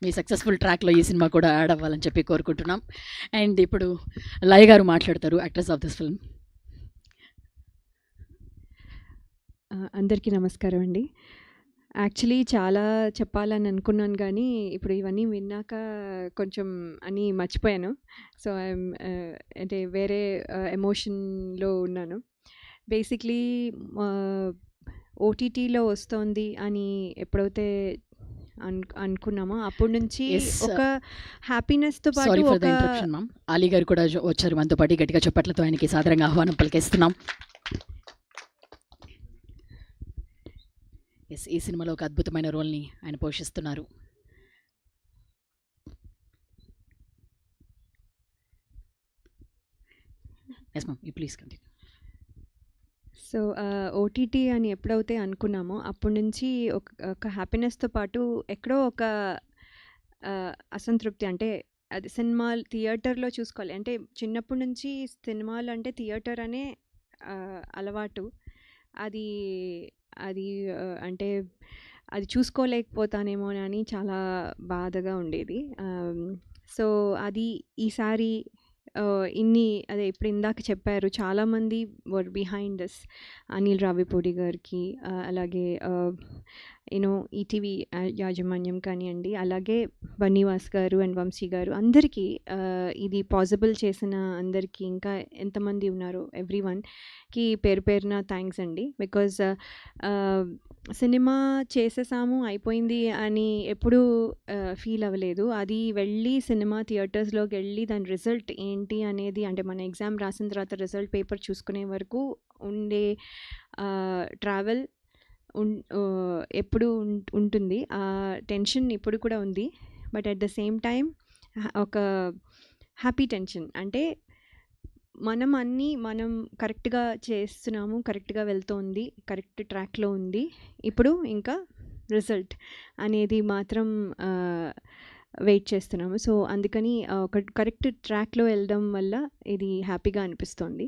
మీ successful ట్రాక్లో ఈ cinema కూడా యాడ్ అవ్వాలని చెప్పి కోరుకుంటున్నాం. అండ్ ఇప్పుడు లయ గారు మాట్లాడతారు, యాక్ట్రెస్ ఆఫ్ దిస్ ఫిల్మ్. అందరికీ నమస్కారం అండి. యాక్చువల్లీ చాలా చెప్పాలని అనుకున్నాను కానీ ఇప్పుడు ఇవన్నీ విన్నాక కొంచెం అన్నీ మర్చిపోయాను. సో ఐఎమ్ అంటే వేరే ఎమోషన్లో ఉన్నాను. బేసిక్లీ ఓటీటీలో వస్తోంది అని ఎప్పుడైతే అనుకున్నామో అప్పటి నుంచి ఒక హ్యాపీనెస్తో పాటు sorry for the interruption ma'am. Ali గారు కూడా వచ్చారు మనతో పాటు. గట్టిగా చెప్పట్లతో ఆయనకి సాదరంగా ఆహ్వానం పలికేస్తున్నాం. ఎస్, ఈ సినిమాలో ఒక అద్భుతమైన రోల్ని ఆయన పోషిస్తున్నారు. Yes ma'am, you please continue. So OTT అని ఎప్పుడైతే అనుకున్నామో అప్పటి నుంచి ఒక హ్యాపీనెస్తో పాటు ఎక్కడో ఒక అసంతృప్తి. అంటే అది సినిమాలు థియేటర్లో చూసుకోవాలి అంటే చిన్నప్పటి నుంచి సినిమాలు అంటే థియేటర్ అనే అలవాటు. అది అది అంటే అది చూసుకోలేకపోతానేమో అని చాలా బాధగా ఉండేది. సో అది ఈసారి ఇన్ని అదే ఇప్పుడు ఇందాక చెప్పారు చాలామంది వర్ బిహైండ్ దిస్. అనిల్ రావిపూడి గారికి, అలాగే యూనో ఈటీవీ యాజమాన్యం కానివ్వండి, అలాగే బన్నీవాస్ గారు అండ్ వంశీ గారు, అందరికీ ఇది పాసిబుల్ చేసిన అందరికీ, ఇంకా ఎంతమంది ఉన్నారో ఎవ్రీ వన్కి పేరు పేరున థ్యాంక్స్ అండి. బికాజ్ సినిమా చేసేసాము అయిపోయింది అని ఎప్పుడూ ఫీల్ అవ్వలేదు. అది వెళ్ళి సినిమా థియేటర్స్లోకి వెళ్ళి దాని రిజల్ట్ ఏంటి అనేది, అంటే మన ఎగ్జామ్ రాసిన తర్వాత రిజల్ట్ పేపర్ చూసుకునే వరకు ఉండే ట్రావెల్ ఎప్పుడు ఉంటుంది. ఆ టెన్షన్ ఇప్పుడు కూడా ఉంది. But at the same time ఒక హ్యాపీ టెన్షన్. అంటే మనం కరెక్ట్గా చేస్తున్నాము, కరెక్ట్గా వెళ్తోంది, కరెక్ట్ ట్రాక్లో ఉంది. ఇప్పుడు ఇంకా రిజల్ట్ అనేది మాత్రం వెయిట్ చేస్తున్నాము. సో అందుకని ఒక కరెక్ట్ ట్రాక్లో వెళ్ళడం వల్ల ఇది హ్యాపీగా అనిపిస్తోంది.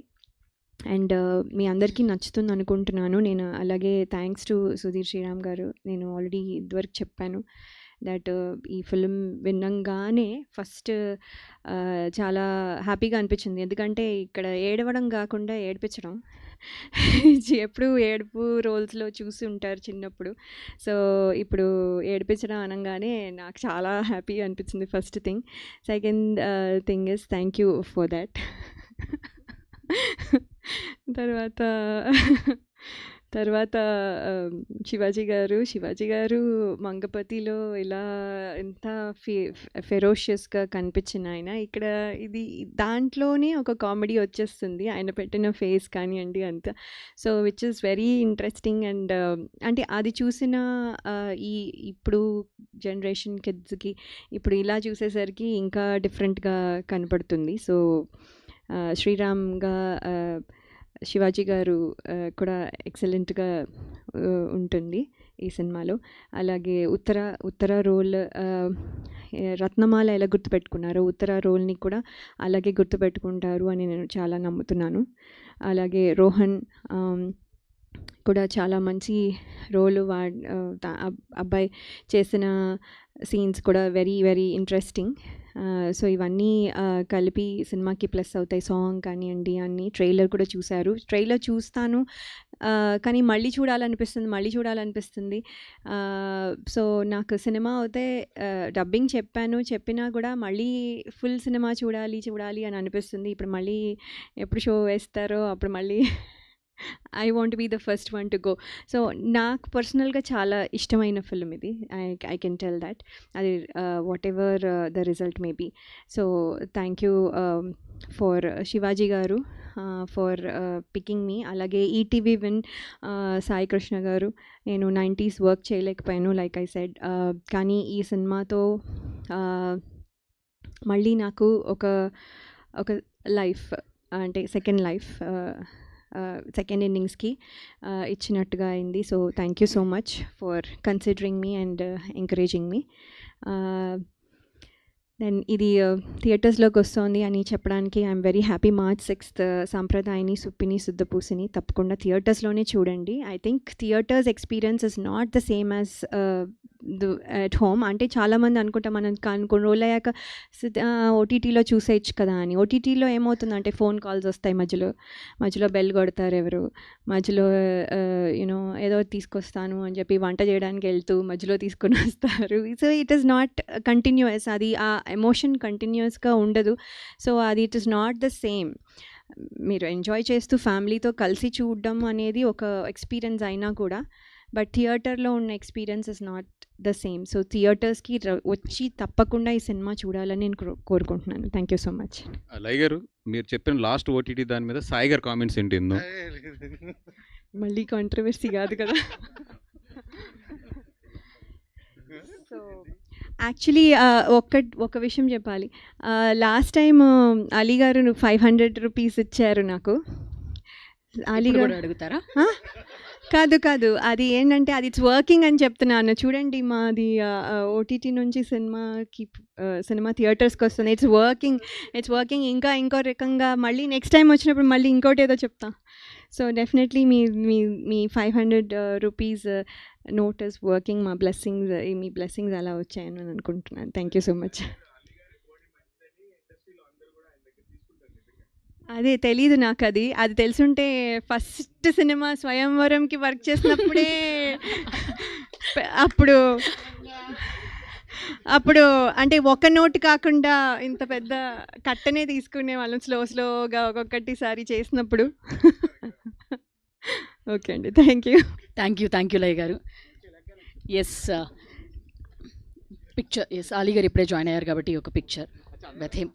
అండ్ మీ అందరికీ నచ్చుతుంది అనుకుంటున్నాను నేను. అలాగే థ్యాంక్స్ టు సుధీర్ శ్రీరామ్ గారు. నేను ఆల్రెడీ ఇదివరకు చెప్పాను దట్ ఈ ఫిల్మ్ విన్నంగానే ఫస్ట్ చాలా హ్యాపీగా అనిపించింది. ఎందుకంటే ఇక్కడ ఏడవడం కాకుండా ఏడిపించడం. ఎప్పుడు ఏడుపు రోల్స్లో చూసి ఉంటారు చిన్నప్పుడు. సో ఇప్పుడు ఏడిపించడం అనగానే నాకు చాలా హ్యాపీగా అనిపించింది first thing. Second thing is thank you for that. తర్వాత శివాజీ గారు మంగపతిలో ఇలా ఎంత ఫెరోషియస్గా కనిపించిన ఆయన, ఇక్కడ ఇది దాంట్లోనే ఒక కామెడీ వచ్చేస్తుంది ఆయన పెట్టిన ఫేస్ కానివ్వండి అంతా. So which is very interesting. And అంటే అది చూసిన ఇప్పుడు జనరేషన్ కిడ్స్కి ఇప్పుడు ఇలా చూసేసరికి ఇంకా డిఫరెంట్గా కనపడుతుంది. సో శ్రీరామ్గా శివాజీ గారు కూడా ఎక్సలెంట్గా ఉంటుంది ఈ సినిమాలో. అలాగే ఉత్తర రోల్ రత్నమాల ఎలా గుర్తుపెట్టుకున్నారో ఉత్తర రోల్ని కూడా అలాగే గుర్తుపెట్టుకుంటారు అని నేను చాలా నమ్ముతున్నాను. అలాగే రోహన్ కూడా చాలా మంచి రోలు అబ్బాయి చేసిన సీన్స్ కూడా వెరీ వెరీ ఇంట్రెస్టింగ్. సో ఇవన్నీ కలిపి సినిమాకి ప్లస్ అవుతాయి. సాంగ్ కానివ్వండి అన్నీ. ట్రైలర్ కూడా చూశారు. ట్రైలర్ చూస్తాను కానీ మళ్ళీ చూడాలనిపిస్తుంది. సో నాకు సినిమా అయితే డబ్బింగ్ చెప్పినా కూడా మళ్ళీ ఫుల్ సినిమా చూడాలి అని అనిపిస్తుంది. ఇప్పుడు మళ్ళీ ఎప్పుడు షో వేస్తారో అప్పుడు మళ్ళీ I want be the first one to go. So నాకు పర్సనల్గా చాలా ఇష్టమైన ఫిల్మ్ ఇది. I can tell that. అది whatever the result may be. So thank you for Shivaji గారు ఫర్ పికింగ్ మీ. అలాగే ఈటీవీ విన్ సాయి కృష్ణ గారు. నేను 90s వర్క్ చేయలేకపోయాను లైక్ ఐ సెడ్. కానీ ఈ సినిమాతో మళ్ళీ నాకు ఒక లైఫ్, అంటే సెకండ్ లైఫ్, సెకండ్ ఇన్నింగ్స్కి ఇచ్చినట్టుగా అయింది. So thank you so much for considering me and encouraging me. Then ఇది థియేటర్స్లోకి వస్తుంది అని చెప్పడానికి I'm very happy. March 6th Sampradayini, Suppini, Suddhapoosini తప్పకుండా థియేటర్స్లోనే చూడండి. I think theatres experience is not the same as at home. అంటే చాలామంది అనుకుంటాం మనం కొన్ని రోజులు అయ్యాక ఓటీటీలో చూసేయచ్చు కదా అని. ఓటీటీలో ఏమవుతుందంటే ఫోన్ కాల్స్ వస్తాయి, మధ్యలో బెల్ కొడతారు ఎవరు, మధ్యలో యూనో ఏదో తీసుకొస్తాను అని చెప్పి వంట చేయడానికి వెళ్తూ మధ్యలో తీసుకొని వస్తారు. So it is not continuous, అది ఆ ఎమోషన్ కంటిన్యూస్గా ఉండదు. సో అది it is not the same. మీరు ఎంజాయ్ చేస్తూ ఫ్యామిలీతో కలిసి చూడడం అనేది ఒక ఎక్స్పీరియన్స్ అయినా కూడా, బట్ థియేటర్లో ఉన్న experience is not the same. So థియేటర్స్కి వచ్చి తప్పకుండా ఈ సినిమా చూడాలని నేను కోరుకుంటున్నాను. Thank you so much. లై గారు, మీరు చెప్పిన లాస్ట్ ఓటీటీ దాని మీద సాయి గారు కామెంట్స్ ఏంటి? మళ్ళీ కాంట్రవర్సీ కాదు కదా. సో యాక్చువల్లీ ఒక విషయం చెప్పాలి. లాస్ట్ టైం అలీ గారు 500 రూపీస్ ఇచ్చారు నాకు. అలీ గారు అడుగుతారా? కాదు, అది ఏంటంటే అది ఇట్స్ వర్కింగ్ అని చెప్తున్నాను. చూడండి, మాది ఓటీటీ నుంచి సినిమా థియేటర్స్కి వస్తుంది. It's working. ఇంకో రకంగా మళ్ళీ నెక్స్ట్ టైం వచ్చినప్పుడు మళ్ళీ ఇంకోటి ఏదో చెప్తా. So definitely me 500 rupees note is working. Me blessings అలా వచ్చాయని నేను అనుకుంటున్నాను. Thank you so much. అదే తెలీదు నాకు. అది తెలుసుంటే ఫస్ట్ సినిమా స్వయంవరంకి వర్క్ చేసినప్పుడే అప్పుడు అంటే ఒక నోట్ కాకుండా ఇంత పెద్ద కట్టనే తీసుకునే వాళ్ళం, స్లోగా ఒక్కొక్కటిసారి చేసినప్పుడు. ఓకే అండి, థ్యాంక్ యూ లై గారు. Yes, picture. ఎస్, అలీ గారు ఇప్పుడే జాయిన్ అయ్యారు కాబట్టి ఒక పిక్చర్ విత్ హిమ్.